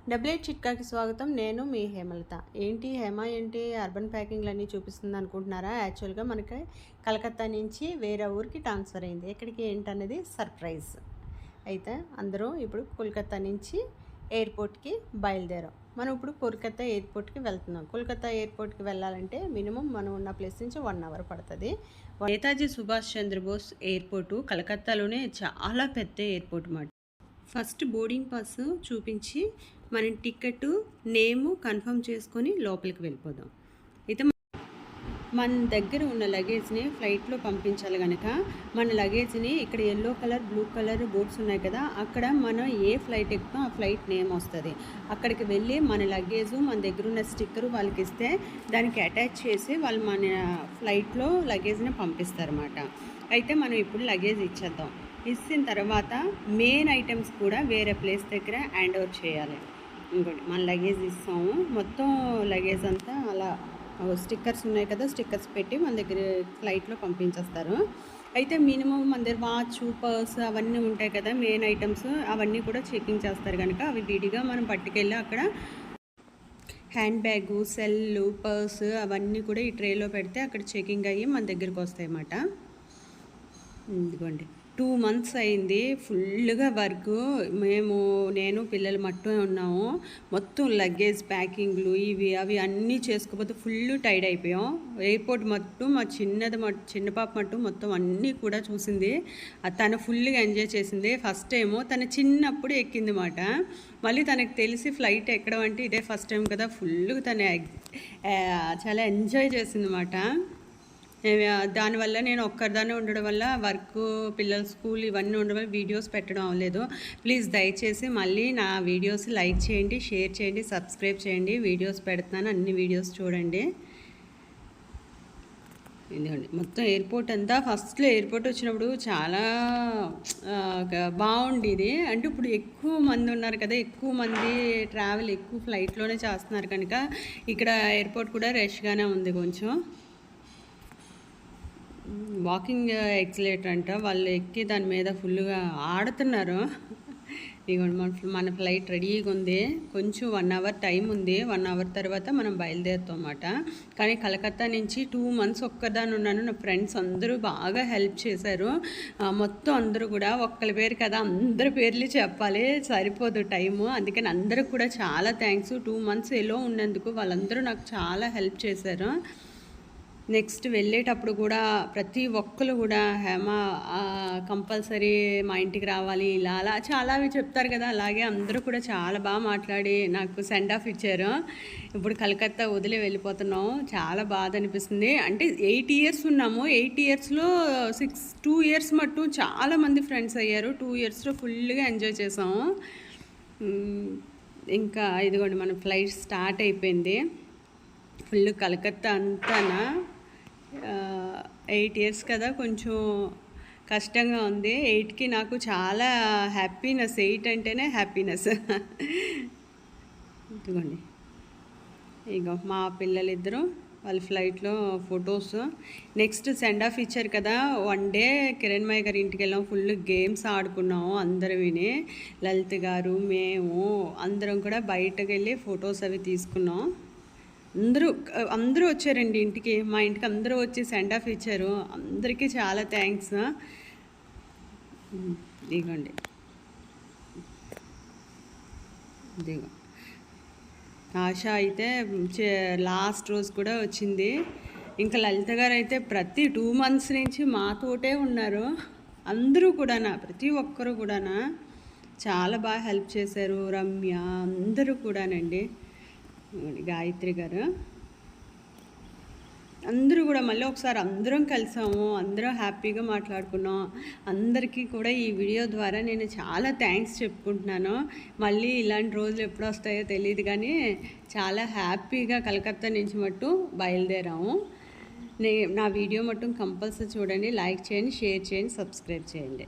డబ్లెట్ చిట్కాకి స్వాగతం. నేను మీ హేమలత. ఏంటి అర్బన్ ప్యాకింగ్లన్నీ చూపిస్తుంది అనుకుంటున్నారా? యాక్చువల్గా మనకి కలకత్తా నుంచి వేరే ఊరికి ట్రాన్స్ఫర్ అయింది. ఎక్కడికి ఏంటనేది సర్ప్రైజ్. అయితే అందరూ ఇప్పుడు కోల్కతా నుంచి ఎయిర్పోర్ట్కి బయలుదేరాం. మనం ఇప్పుడు కోల్కతా ఎయిర్పోర్ట్కి వెళ్తున్నాం. కోల్కతా ఎయిర్పోర్ట్కి వెళ్ళాలంటే మినిమం మనం ఉన్న ప్లేస్ నుంచి 1 అవర్ పడుతుంది. నేతాజీ సుభాష్ చంద్రబోస్ ఎయిర్పోర్టు కలకత్తాలోనే చాలా పెద్ద ఎయిర్పోర్ట్ మాట. ఫస్ట్ బోర్డింగ్ పాస్ చూపించి మనం టికెట్ నేము కన్ఫర్మ్ చేసుకొని లోపలికి వెళ్ళిపోదాం. అయితే మన దగ్గర ఉన్న లగేజ్ని ఫ్లైట్లో పంపించాలి కనుక మన లగేజ్ని ఇక్కడ yellow colour blue colour boards ఉన్నాయి కదా, అక్కడ మనం ఏ ఫ్లైట్ ఎక్కుతాం ఆ ఫ్లైట్ నేమ్ వస్తుంది. అక్కడికి వెళ్ళి మన లగేజు మన దగ్గర ఉన్న స్టిక్కరు వాళ్ళకి ఇస్తే దానికి అటాచ్ చేసి వాళ్ళు మన ఫ్లైట్లో లగేజ్ని పంపిస్తారన్నమాట. అయితే మనం ఇప్పుడు లగేజ్ ఇచ్చేద్దాం. ఇచ్చిన తర్వాత మెయిన్ ఐటమ్స్ కూడా వేరే ప్లేస్ దగ్గర హ్యాండ్ ఓవర్ చేయాలి. ఇంకోటి మన లగేజ్ ఇస్తాము, మొత్తం లగేజ్ అంతా అలా స్టిక్కర్స్ ఉన్నాయి కదా, స్టిక్కర్స్ పెట్టి మన దగ్గర ఫ్లైట్లో పంపించేస్తారు. అయితే మినిమం మన దగ్గర వాచ్ పర్స్ అవన్నీ ఉంటాయి కదా మెయిన్ ఐటమ్స్, అవన్నీ కూడా చెకింగ్ చేస్తారు కనుక అవి విడిగా మనం పట్టుకెళ్ళి అక్కడ హ్యాండ్ బ్యాగు సెల్లు పర్స్ అవన్నీ కూడా ఈ ట్రేలో పెడితే అక్కడ చెకింగ్ అయ్యి మన దగ్గరికి వస్తాయి అన్నమాట. ఇదిగోండి 2 months అయింది ఫుల్గా వర్క్. నేను పిల్లలు మట్టుమే ఉన్నాము. మొత్తం లగేజ్ ప్యాకింగ్లు ఇవి అవి అన్నీ చేసుకోకపోతే ఫుల్ టైర్డ్ అయిపోయాం. ఎయిర్పోర్ట్ మట్టు మా చిన్న పాప మట్టు మొత్తం అన్నీ కూడా చూసింది. తను ఫుల్గా ఎంజాయ్ చేసింది. ఫస్ట్ టైము తను చిన్నప్పుడు ఎక్కింది మాట. మళ్ళీ తనకు తెలిసి ఫ్లైట్ ఎక్కడం అంటే ఇదే ఫస్ట్ టైం కదా, ఫుల్గా తను చాలా ఎంజాయ్ చేసింది అన్నమాట. దానివల్ల నేను ఒక్కరిదానే ఉండడం వల్ల వర్క్ పిల్లల స్కూల్ ఇవన్నీ ఉండడం వల్ల వీడియోస్ పెట్టడం అవ్వలేదు. ప్లీజ్ దయచేసి మళ్ళీ నా వీడియోస్ లైక్ చేయండి, షేర్ చేయండి, సబ్స్క్రైబ్ చేయండి. వీడియోస్ పెడుతున్నాను, అన్ని వీడియోస్ చూడండి. ఇదిగోండి మొత్తం ఎయిర్పోర్ట్ అంతా. ఫస్ట్లో ఎయిర్పోర్ట్ వచ్చినప్పుడు చాలా బాగుండేది. అంటే ఇప్పుడు ఎక్కువ మంది ఉన్నారు కదా, ఎక్కువ మంది ట్రావెల్ ఎక్కువ ఫ్లైట్లోనే చేస్తున్నారు కనుక ఇక్కడ ఎయిర్పోర్ట్ కూడా రష్గానే ఉంది. కొంచెం వాకింగ్ ఎక్సలేటర్ అంట, వాళ్ళు ఎక్కి దాని మీద ఫుల్గా ఆడుతున్నారు. ఇదిగోండి మన ఫ్లైట్ రెడీగా ఉంది. కొంచెం 1 hour టైం ఉంది. 1 hour తర్వాత మనం బయలుదేరుతాం అన్నమాట. కానీ కలకత్తా నుంచి 2 months ఒక్కదాన్ని ఉన్నాను. నా ఫ్రెండ్స్ అందరూ బాగా హెల్ప్ చేశారు. మొత్తం అందరూ కూడా ఒక్కరి పేరు కదా, అందరి పేర్లు చెప్పాలి, సరిపోదు టైము. అందుకని అందరికి కూడా చాలా థ్యాంక్స్. 2 months ఎలో ఉన్నందుకు వాళ్ళందరూ నాకు చాలా హెల్ప్ చేశారు. నెక్స్ట్ వెళ్ళేటప్పుడు కూడా ప్రతి ఒక్కరు కూడా హేమ కంపల్సరీ మా ఇంటికి రావాలి ఇలా అలా చాలా అవి చెప్తారు కదా, అలాగే అందరూ కూడా చాలా బాగా మాట్లాడి నాకు సెండ్ ఆఫ్ ఇచ్చారు. ఇప్పుడు కలకత్తా వదిలి వెళ్ళిపోతున్నాం. చాలా బాధ అనిపిస్తుంది. అంటే 8 years ఉన్నాము. 8 yearsలో 2 years మట్టు చాలామంది ఫ్రెండ్స్ అయ్యారు. 2 yearsలో ఫుల్గా ఎంజాయ్ చేసాము. ఇంకా ఇదిగోండి మన ఫ్లైట్ స్టార్ట్ అయిపోయింది. ఫుల్ కలకత్తా అంతానా 8 years కదా, కొంచెం కష్టంగా ఉంది. 8కి నాకు చాలా హ్యాపీనెస్. 8 అంటేనే హ్యాపీనెస్. ఇదిగోండి ఇగో మా పిల్లలిద్దరూ వాళ్ళ ఫ్లైట్లో ఫొటోస్. నెక్స్ట్ సెండ్ ఆఫ్ ఇచ్చారు కదా, 1 day కిరణ్మయ్య గారి ఇంటికి వెళ్ళాం. ఫుల్ గేమ్స్ ఆడుకున్నాము అందరూ విని. లలిత్ గారు మేము అందరం కూడా బయటకు వెళ్ళి ఫొటోస్ అవి తీసుకున్నాం. అందరూ వచ్చారండి ఇంటికి. మా ఇంటికి అందరూ వచ్చి సెండ్ ఆఫ్ ఇచ్చారు. అందరికీ చాలా థ్యాంక్స్. ఇదిగోండి ఇదిగో ఆశ అయితే లాస్ట్ రోజు కూడా వచ్చింది. ఇంకా లలిత గారు అయితే ప్రతి 2 months నుంచి మాతోటే ఉన్నారు. అందరూ కూడా ప్రతి ఒక్కరు కూడా చాలా బాగా హెల్ప్ చేశారు. రమ్య అందరూ కూడానండి, గాయత్రి గారు అందరూ కూడా మళ్ళీ ఒకసారి అందరం కలిసాము. అందరం హ్యాపీగా మాట్లాడుకున్నాం. అందరికీ కూడా ఈ వీడియో ద్వారా నేను చాలా థ్యాంక్స్ చెప్పుకుంటున్నాను. మళ్ళీ ఇలాంటి రోజులు ఎప్పుడు వస్తాయో తెలియదు కానీ చాలా హ్యాపీగా కలకత్తా నుంచి మట్టు బయలుదేరాము. నా వీడియో మట్టు కంపల్సరీ చూడండి, లైక్ చేయండి, షేర్ చేయండి, సబ్స్క్రైబ్ చేయండి.